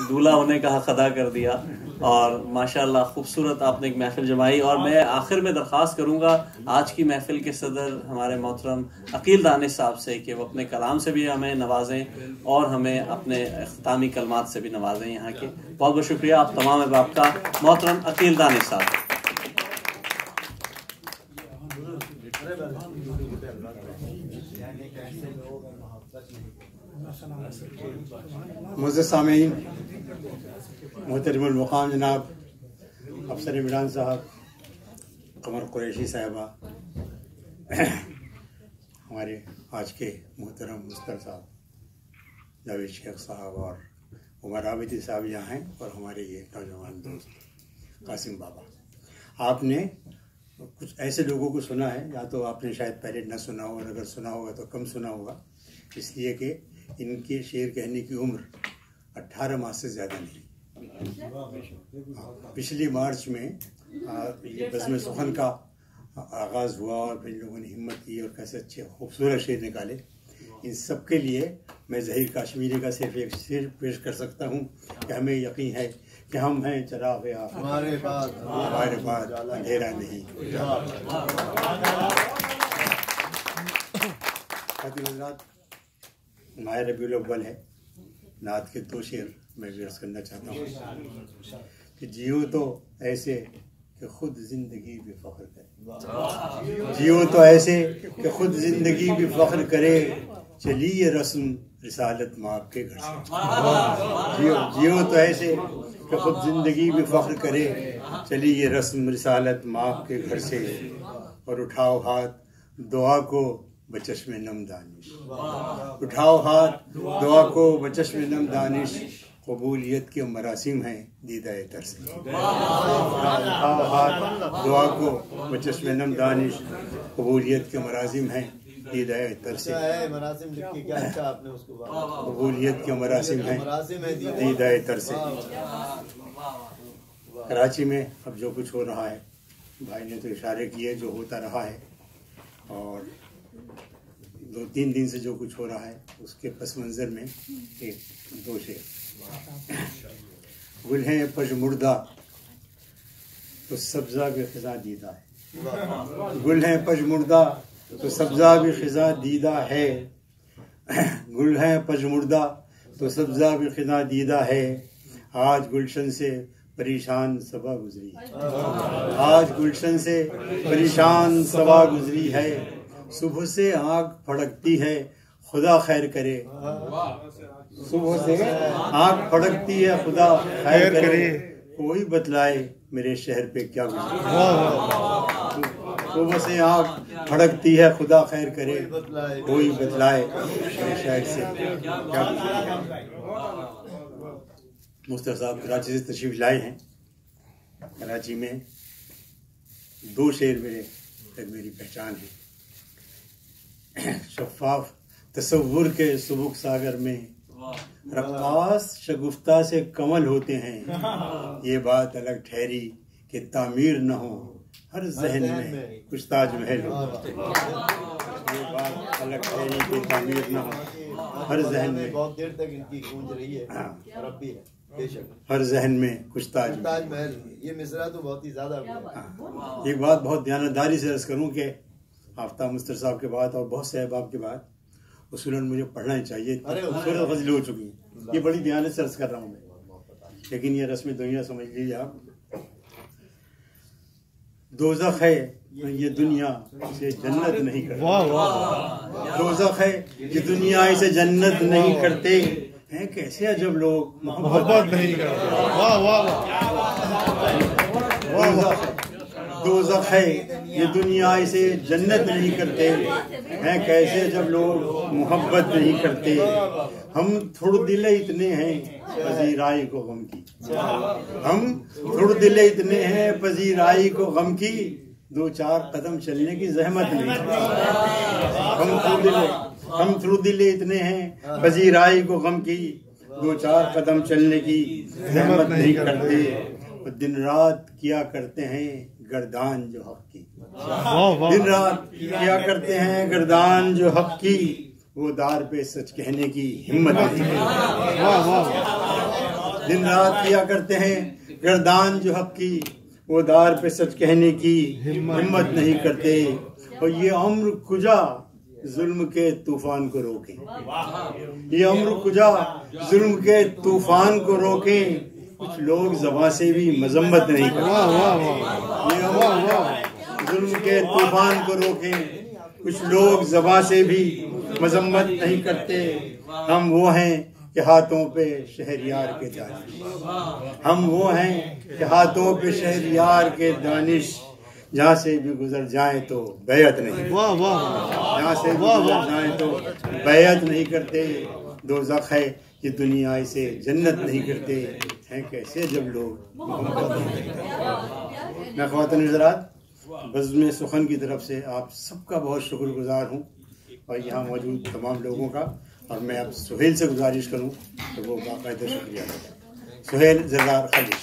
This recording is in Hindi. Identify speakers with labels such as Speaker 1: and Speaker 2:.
Speaker 1: दूल्हा होने का हक अदा कर दिया और माशाल्लाह खूबसूरत आपने एक महफिल जमाई। और मैं आखिर में दरख्वास्त करूंगा आज की महफिल के सदर हमारे मोहतरम अकील दानिश साहब से कि वो अपने कलाम से भी हमें नवाजें और हमें अपने इख्तितामी कलमात से भी नवाजें। यहाँ के बहुत बहुत शुक्रिया आप तमाम अहबाब का। मोहतरम अकील दानिश साहब।
Speaker 2: मुअज़्ज़ज़ सामीन, मोहतरमुल मुक़ाम जनाब अफसर इमरान साहब, कमर कुरैशी साहिबा, हमारे आज के मोहतरम मुस्तर साहब, जावेद शेख साहब और उमर आबिदी साहब यहाँ हैं, और हमारे ये नौजवान दोस्त कासिम बाबा। आपने कुछ ऐसे लोगों को सुना है, या तो आपने शायद पहले न सुना हो, और अगर सुना होगा तो कम सुना होगा, इसलिए कि इनके शेर कहने की उम्र 18 माह से ज़्यादा नहीं। पिछली मार्च में ये बज़्म सुखन का आगाज़ हुआ और फिर लोगों ने हिम्मत की और कैसे अच्छे खूबसूरत शेर निकाले। इन सब के लिए मैं ज़हीर काश्मीरी का सिर्फ एक शेर पेश कर सकता हूँ कि हमें यकीन है कि हम हैं चराग़ हमारे बाद अंधेरा नहीं। माह रबीउल अव्वल है, नात के 2 शेर मैं अर्ज़ करना चाहता हूँ कि जियो तो ऐसे कि खुद जिंदगी भी फ़ख्र करे, जियो तो ऐसे कि खुद जिंदगी भी फ़ख्र करे, चलिए रस्म रिसालत माँ के घर से। जियो तो ऐसे कि खुद जिंदगी भी फ़ख्र करे, चलिए रस्म रिसालत माँ के घर से, और उठाओ हाथ दुआ को बचश्मे नम दानिश, उठाओ हाथ दुआ को बचश्मे नम दानिश, कबूलियत के मरासिम हैं दीदाए तर से। उठाओ हाथ दुआ को बचश्मे नम दानिश, कबूलियत के मरासिम हैं दीदाए तर से। कबूलियत के मरासिम हैं दीदाए तर से। कराची में अब जो कुछ हो रहा है, भाई ने तो इशारे किए, जो होता रहा है, और 2-3 दिन से जो कुछ हो रहा है उसके पस मंज़र में 1-2 शेर। गुल हैं पशमुर्दा तो सब्ज़ा भी ख़िज़ा दीदा है, गुल हैं पशमुर्दा तो सब्ज़ा भी ख़िज़ा दीदा है, गुल हैं पशमुर्दा तो सब्ज़ा भी ख़िज़ा दीदा है, आज गुलशन से परेशान सबा गुजरी, आज गुलशन से परेशान सबा गुजरी है, सुबह से आँख फड़कती है खुदा खैर करे, सुबह से आँख फड़कती है खुदा खैर करे, कोई बतलाए मेरे शहर पे क्या गुजरी। सुबह से आँख फड़कती है खुदा खैर करे, कोई बतलाए मेरे शहर से क्या गुजरी। मुस्तर साहब कराची से तशरीफ लाए हैं। कराची में 2 शेर मेरी पहचान है। शफ़ाफ तसव्वुर के सुबुक सागर में रक़्क़ास शगुफ्ता से कमल होते हैं, ये बात अलग ठहरी कि तामीर न हो हर ज़हन में कुछ ताजमहल हो। ये बात अलग ठहरी कि तामीर न हो हर जहन में, बहुत देर तक इनकी गूंज रही है, अरबी है बेशक, हर जहन में कुछ ताजमहल। ये मिसरा तो बहुत ही ज़्यादा। एक बात बहुत ध्यानदारी से अर्ज़ करूँ कि आफ्ताब मुस्तर साहब के बाद और बहुत से अहबाब के बाद उसूलन मुझे पढ़ना ही चाहिए, खूबसूरत गज़लें हो चुकी हैं। ये बड़ी ध्यान से अर्ज़ कर रहा हूँ मैं, लेकिन ये रस्म दुनिया समझ लीजिए आप। दोज़ख है ये दुनिया से जन्नत नहीं करते, दोज़ख है ये दुनिया इसे जन्नत नहीं करते हैं, कैसे अजब लोग मोहब्बत नहीं करते। दोज़ख है ये दुनिया इसे जन्नत नहीं करते हैं, कैसे जब लोग मोहब्बत नहीं करते। हम थोड़ दिले इतने हैं पजीराई को गम की, हम थोड़ दिले इतने हैं पजीराई को गम की, 2-4 कदम चलने की जहमत नहीं। हम थोड़ दिले इतने हैं पजीराई को गम की, 2-4 कदम चलने की जहमत नहीं करते। दिन रात किया करते हैं गर्दान जो हक की, दिन रात किया करते हैं गर्दान जो हक की, वो दार पे सच कहने की हिम्मत नहीं है। दिन रात किया करते हैं गर्दान जो हक की, वो दार पे सच कहने की हिम्मत नहीं करते। और ये अम्र कुजा जुल्म के तूफान को रोके, ये अम्र कुजा जुल्म के तूफान को रोके। कुछ लोग ज़बां से भी मजम्मत नहीं करते, ये अम्र जुल्म के तूफान को रोके। कुछ लोग ज़बां से भी मजम्मत नहीं करते। हम वो हैं कि हाथों पे शहरियार के दानिश, हम वो हैं कि हाथों पे शहरियार के दानिश। जहाँ से भी गुजर जाए तो बैयत नहीं, जहाँ से भी गुजर जाए तो बैयत नहीं करते। दोज़ख है ये दुनिया, इसे जन्नत नहीं करते हैं कैसे जब लोग मोहब्बत नहीं करते। मैं ख्वातीन हज़रात बज़्म सुखन की तरफ से आप सबका बहुत शुक्रगुजार हूँ और यहाँ मौजूद तमाम लोगों का। और मैं अब सुहेल से गुजारिश करूँ तो वो बाकायदा शुक्रिया। सुहेल ज़रदार खालिश।